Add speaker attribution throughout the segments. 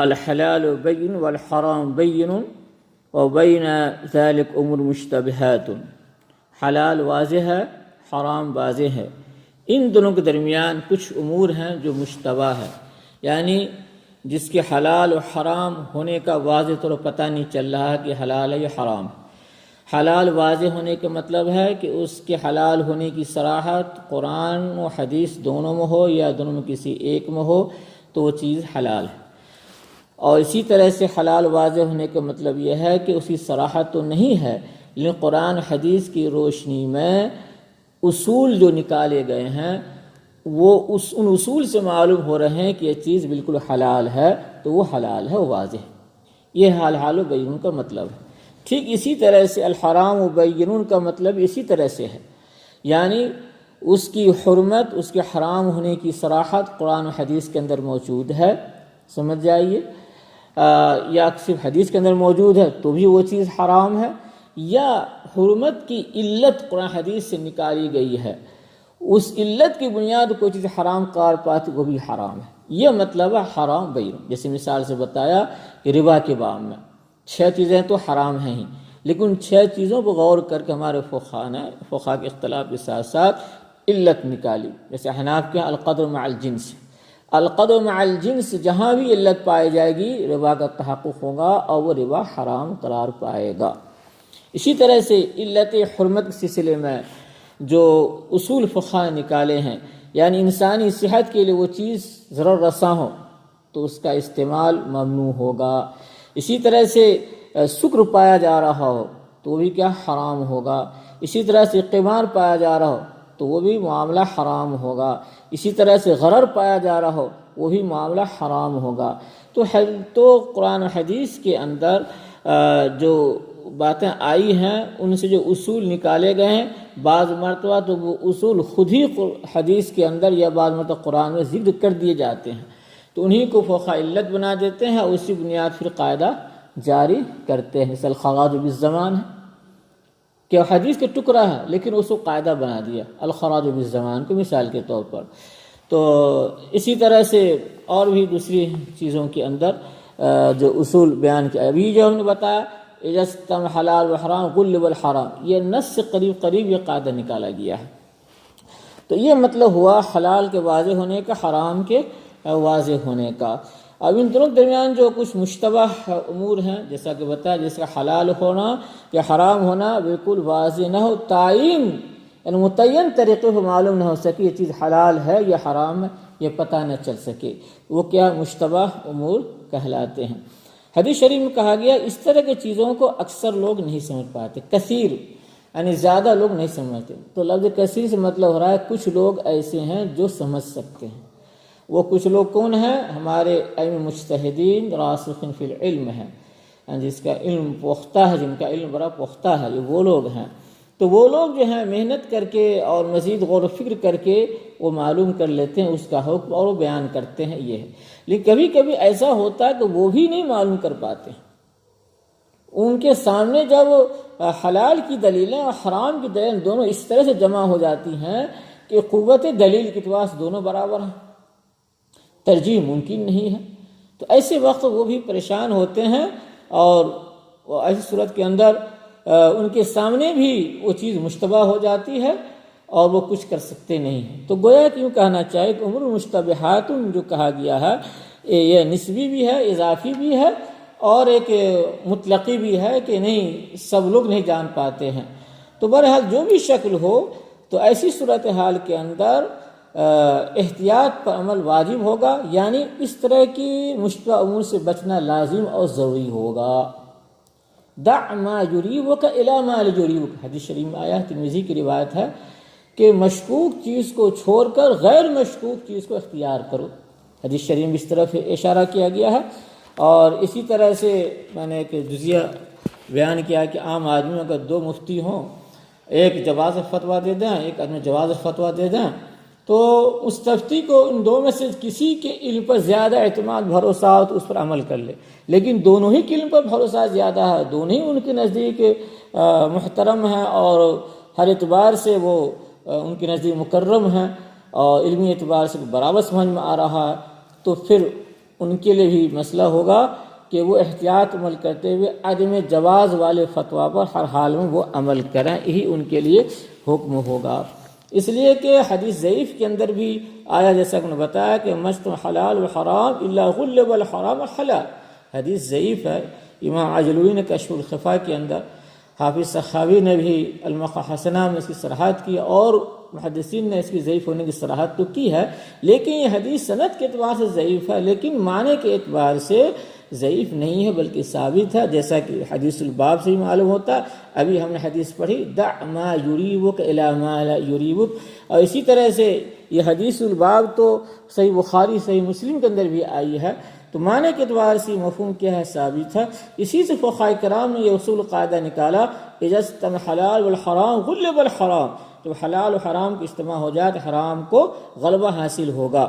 Speaker 1: الحلال بین والحرام بین وبین ذلک امور مشتبہات، حلال واضح ہے، حرام واضح ہے، ان دونوں کے درمیان کچھ امور ہیں جو مشتبہ ہے، یعنی جس کے حلال و حرام ہونے کا واضح طور پر پتہ نہیں چل رہا کہ حلال ہے یا حرام۔ حلال واضح ہونے کا مطلب ہے کہ اس کے حلال ہونے کی صراحت قرآن و حدیث دونوں میں ہو یا دونوں میں کسی ایک میں ہو تو وہ چیز حلال ہے۔ اور اسی طرح سے حلال واضح ہونے کا مطلب یہ ہے کہ اس کی صراحت تو نہیں ہے، لیکن قرآن حدیث کی روشنی میں اصول جو نکالے گئے ہیں وہ ان اصول سے معلوم ہو رہے ہیں کہ یہ چیز بالکل حلال ہے تو وہ حلال ہے، وہ واضح ہے۔ یہ حال و بین کا مطلب ہے۔ ٹھیک اسی طرح سے الحرام و بین کا مطلب اسی طرح سے ہے، یعنی اس کی حرمت، اس کے حرام ہونے کی صراحت قرآن و حدیث کے اندر موجود ہے، سمجھ جائیے، یا صرف حدیث کے اندر موجود ہے تو بھی وہ چیز حرام ہے، یا حرمت کی علت قرآن حدیث سے نکالی گئی ہے، اس علت کی بنیاد کوئی چیز حرام قرار پاتی وہ بھی حرام ہے۔ یہ مطلب ہے حرام بین۔ جیسے مثال سے بتایا کہ ربا کے باب میں 6 چیزیں تو حرام ہیں ہی، لیکن ان 6 چیزوں پر غور کر کے ہمارے فقہاء کے اختلاف کے ساتھ ساتھ علت نکالی۔ جیسے حناف کے القدر مع الجنس، القدر مع الجنس جہاں بھی علت پائی جائے گی ربا کا تحقق ہوگا اور وہ ربا حرام قرار پائے گا۔ اسی طرح سے علت حرمت کے سلسلے میں جو اصول فقہ نکالے ہیں، یعنی انسانی صحت کے لیے وہ چیز ضرر رساں ہو تو اس کا استعمال ممنوع ہوگا۔ اسی طرح سے سکر پایا جا رہا ہو تو وہ بھی کیا حرام ہوگا۔ اسی طرح سے قمار پایا جا رہا ہو تو وہ بھی معاملہ حرام ہوگا۔ اسی طرح سے غرر پایا جا رہا ہو وہ بھی معاملہ حرام ہوگا۔ تو قرآن و حدیث کے اندر جو باتیں آئی ہیں ان سے جو اصول نکالے گئے ہیں، بعض مرتبہ تو وہ اصول خود ہی حدیث کے اندر یا بعض مرتبہ قرآن میں ذکر کر دیے جاتے ہیں، تو انہی کو فوقہ علت بنا دیتے ہیں اور اسی بنیاد پھر قاعدہ جاری کرتے ہیں۔ مثل الخراج بالزمان ہے کہ حدیث کا ٹکڑا ہے لیکن اس کو قاعدہ بنا دیا، الخراج بالزمان کو مثال کے طور پر۔ تو اسی طرح سے اور بھی دوسری چیزوں کے اندر جو اصول بیان کیا، ابھی جو ہم نے بتایا اجستم حلال و حرام غلب الحرام، یہ نص سے قریب یہ قاعدہ نکالا گیا ہے۔ تو یہ مطلب ہوا حلال کے واضح ہونے کا، حرام کے واضح ہونے کا۔ اب ان دونوں کے درمیان جو کچھ مشتبہ امور ہیں جیسا کہ بتایا، جیسے حلال ہونا یا حرام ہونا بالکل واضح نہ ہو، تعین یعنی متعین طریقے کو معلوم نہ ہو سکے یہ چیز حلال ہے یا حرام ہے، یہ پتہ نہ چل سکے، وہ کیا مشتبہ امور کہلاتے ہیں۔ حدیث شریف میں کہا گیا اس طرح کی چیزوں کو اکثر لوگ نہیں سمجھ پاتے، کثیر یعنی زیادہ لوگ نہیں سمجھتے۔ تو لفظ کثیر سے مطلب ہو رہا ہے کچھ لوگ ایسے ہیں جو سمجھ سکتے ہیں۔ وہ کچھ لوگ کون ہیں؟ ہمارے علم مجتہدین راسخین فی العلم ہیں، جس کا علم پختہ ہے، جن کا علم بڑا پختہ ہے، یہ وہ لوگ ہیں۔ تو وہ لوگ جو ہیں محنت کر کے اور مزید غور و فکر کر کے وہ معلوم کر لیتے ہیں اس کا حکم اور وہ بیان کرتے ہیں، یہ ہے۔ لیکن کبھی کبھی ایسا ہوتا ہے کہ وہ بھی نہیں معلوم کر پاتے، ان کے سامنے جب حلال کی دلیلیں اور حرام کی دلیلیں دونوں اس طرح سے جمع ہو جاتی ہیں کہ قوت دلیل کے پاس دونوں برابر ہیں، ترجیح ممکن نہیں ہے، تو ایسے وقت وہ بھی پریشان ہوتے ہیں اور ایسی صورت کے اندر ان کے سامنے بھی وہ چیز مشتبہ ہو جاتی ہے اور وہ کچھ کر سکتے نہیں ہیں۔ تو گویا کہ یوں کہنا چاہے کہ امور مشتبہات جو کہا گیا ہے یہ نسبی بھی ہے، اضافی بھی ہے اور ایک مطلقی بھی ہے کہ نہیں سب لوگ نہیں جان پاتے ہیں۔ تو بہرحال جو بھی شکل ہو تو ایسی صورتحال کے اندر احتیاط پر عمل واجب ہوگا، یعنی اس طرح کی مشتبہ امور سے بچنا لازم اور ضروری ہوگا۔ دع ما یریبک الی ما لا یریبک، حدیث شریف میں آیا ہے، ترمذی کی روایت ہے کہ مشکوک چیز کو چھوڑ کر غیر مشکوک چیز کو اختیار کرو، حدیث شریف میں اس طرف اشارہ کیا گیا ہے۔ اور اسی طرح سے میں نے ایک جزیہ بیان کیا کہ عام آدمیوں کا 2 مفتی ہوں، ایک جواز فتویٰ دے دیں، ایک آدمی جواز فتویٰ دے دیں، تو مستفتی کو ان 2 میں سے کسی کے علم پر زیادہ اعتماد بھروسہ ہو تو اس پر عمل کر لے، لیکن دونوں ہی کے علم پر بھروسہ زیادہ ہے، دونوں ہی ان کے نزدیک محترم ہیں اور ہر اعتبار سے وہ ان کے نزدیک مکرم ہیں اور علمی اعتبار سے برابر سمجھ میں آ رہا ہے، تو پھر ان کے لیے بھی مسئلہ ہوگا کہ وہ احتیاط عمل کرتے ہوئے عدم جواز والے فتویٰ پر ہر حال میں وہ عمل کریں، یہی ان کے لیے حکم ہوگا۔ اس لیے کہ حدیث ضعیف کے اندر بھی آیا، جیسا کہ نے بتایا کہ مست حلال و حرام الا غلب الحرام حلال، حدیث ضعیف ہے۔ امام عجلوی نے کشف الخفا کے اندر، حافظ سخاوی نے بھی المحسنہ میں اس کی صراحت کی، اور محدثین نے اس کی ضعیف ہونے کی صراحت تو کی ہے، لیکن یہ حدیث سند کے اعتبار سے ضعیف ہے، لیکن معنی کے اعتبار سے ضعیف نہیں ہے بلکہ ثابت ہے، جیسا کہ حدیث الباب سے ہی معلوم ہوتا ہے۔ ابھی ہم نے حدیث پڑھی دع ما یریبک الی ما لا یریبک، اور اسی طرح سے یہ حدیث الباب تو صحیح بخاری صحیح مسلم کے اندر بھی آئی ہے، تو معنی کے اعتبار سے مفہوم کیا ہے؟ ثابت ہے۔ اسی سے فقہاء کرام نے یہ اصول قاعدہ نکالا، اذا اجتمع الحلال والحرام غلب الحرام، جب حلال و حرام کی اجتماع ہو جائے تو حرام کو غلبہ حاصل ہوگا۔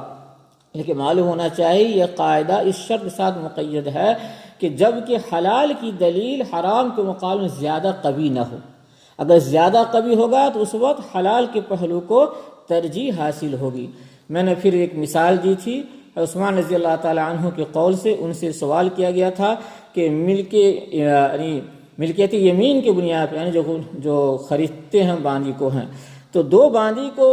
Speaker 1: لیکن معلوم ہونا چاہیے یہ قاعدہ اس شرط کے ساتھ مقید ہے کہ جب کہ حلال کی دلیل حرام کے مقابلے میں زیادہ قوی نہ ہو، اگر زیادہ قوی ہوگا تو اس وقت حلال کے پہلو کو ترجیح حاصل ہوگی۔ میں نے پھر ایک مثال دی تھی عثمان رضی اللہ تعالی عنہ کے قول سے، ان سے سوال کیا گیا تھا کہ ملکیت یمین کے بنیاد پر، یعنی جو خریدتے ہیں باندی کو ہیں، تو دو باندی کو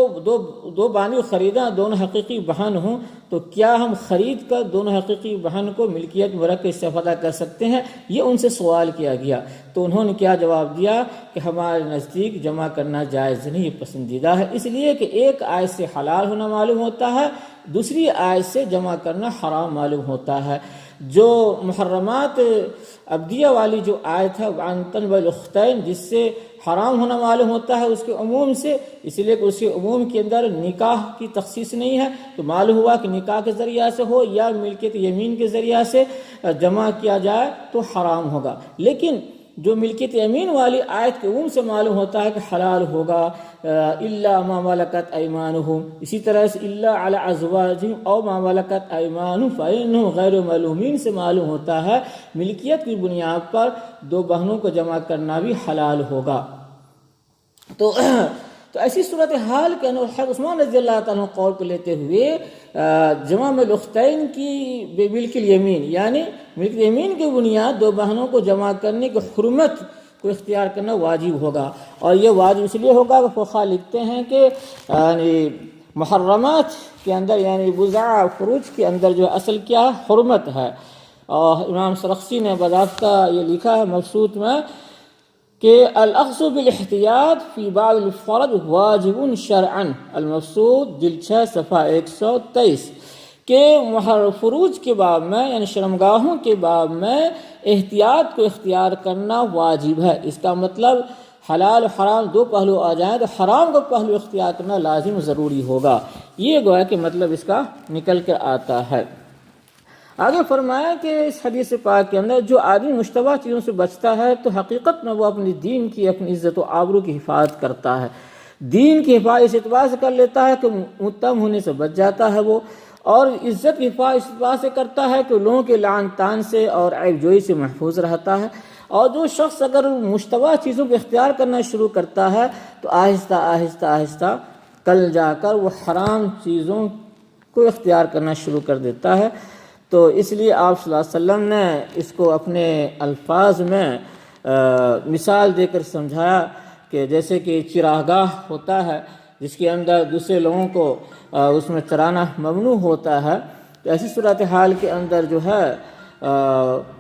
Speaker 1: خریدا، دونوں حقیقی بہن ہوں، تو کیا ہم خرید کر دونوں حقیقی بہن کو ملکیت میں رکھ کے استفادہ کر سکتے ہیں؟ یہ ان سے سوال کیا گیا، تو انہوں نے کیا جواب دیا کہ ہمارے نزدیک جمع کرنا جائز نہیں، یہ پسندیدہ ہے، اس لیے کہ ایک آیت سے حلال ہونا معلوم ہوتا ہے، دوسری آیت سے جمع کرنا حرام معلوم ہوتا ہے۔ جو محرمات عبدیہ والی جو آیت ہے عن تنبع الاختین، جس سے حرام ہونا معلوم ہوتا ہے اس کے عموم سے، اس لیے کہ اس کے عموم کے اندر نکاح کی تخصیص نہیں ہے، تو معلوم ہوا کہ نکاح کے ذریعہ سے ہو یا ملکیت یمین کے ذریعہ سے جمع کیا جائے تو حرام ہوگا۔ لیکن جو ملکیت یمین والی آیت کے عموم سے معلوم ہوتا ہے کہ حلال ہوگا، الا ما ملکت ایمانہم، اسی طرح سے الا علی ازواجہم او ما ملکت ایمانہم فانہم غیر ملومین سے معلوم ہوتا ہے ملکیت کی بنیاد پر دو بہنوں کو جمع کرنا بھی حلال ہوگا۔ تو ایسی صورتحال کے اندر حضرت عثمان رضی اللہ تعالیٰ قول کو لیتے ہوئے جمع الاختین کی بے ملک الیمین، یعنی ملک الیمین کی بنیاد دو بہنوں کو جمع کرنے کی حرمت کو اختیار کرنا واجب ہوگا، اور یہ واجب اس لیے ہوگا کہ فقہاء لکھتے ہیں کہ محرمات کے اندر، یعنی بضع فروج کے اندر جو اصل کیا حرمت ہے، اور امام سرخسی نے باضابطہ یہ لکھا ہے مبسوط میں کہ الاخذ بالاحتیاط فی باب الفرج واجب شرعا، المبسوط جلد 6 صفحہ 123، کہ فروج کے باب میں یعنی شرمگاہوں کے باب میں احتیاط کو اختیار کرنا واجب ہے۔ اس کا مطلب حلال و حرام دو پہلو آ جائیں تو حرام کا پہلو اختیار کرنا لازم ضروری ہوگا، یہ گویا کہ مطلب اس کا نکل کر آتا ہے۔ آگے فرمایا کہ اس حدیث پاک کے اندر جو آدمی مشتبہ چیزوں سے بچتا ہے تو حقیقت میں وہ اپنی دین کی، اپنی عزت و آبرو کی حفاظت کرتا ہے، دین کی حفاظت اس اعتبار سے کر لیتا ہے کہ متهم ہونے سے بچ جاتا ہے وہ، اور عزت کی حفاظت اس اعتبار سے کرتا ہے کہ لوگوں کے لعن طعن سے اور عیب جوئی سے محفوظ رہتا ہے۔ اور جو شخص اگر مشتبہ چیزوں کو اختیار کرنا شروع کرتا ہے تو آہستہ آہستہ آہستہ کل جا کر وہ حرام چیزوں کو اختیار کرنا شروع کر دیتا ہے۔ تو اس لیے آپ صلی اللہ علیہ وسلم نے اس کو اپنے الفاظ میں مثال دے کر سمجھایا کہ جیسے کہ چراگاہ ہوتا ہے جس کے اندر دوسرے لوگوں کو اس میں چرانا ممنوع ہوتا ہے، تو ایسی صورتحال کے اندر جو ہے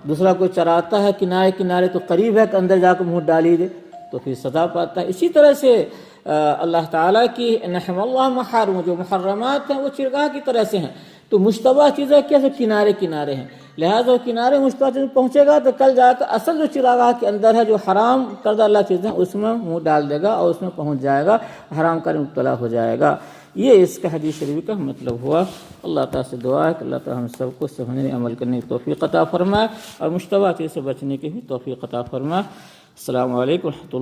Speaker 1: دوسرا کوئی چراتا ہے کنارے کنارے تو قریب ہے کہ اندر جا کے منہ ڈالی دے تو پھر سزا پاتا ہے۔ اسی طرح سے اللہ تعالیٰ کی نحم اللہ محارم، جو محرمات ہیں وہ چراگاہ کی طرح سے ہیں، تو مشتبہ چیزیں کیسے کنارے کنارے ہیں، لہٰذا کنارے مشتبہ چیز پہنچے گا تو کل جا کر اصل جو چراگاہ کے اندر ہے جو حرام کردہ اللہ چیزیں اس میں منہ ڈال دے گا اور اس میں پہنچ جائے گا، حرام کر مبتلا ہو جائے گا۔ یہ اس کا حدیث شریف کا مطلب ہوا۔ اللہ تعالیٰ سے دعا ہے کہ اللہ تعالیٰ ہم سب کو سمجھنے عمل کرنے کی توفیق عطا فرمائے اور مشتبہ چیز سے بچنے کی بھی توفیق عطا فرمائے۔ السلام علیکم ورحمۃ اللہ۔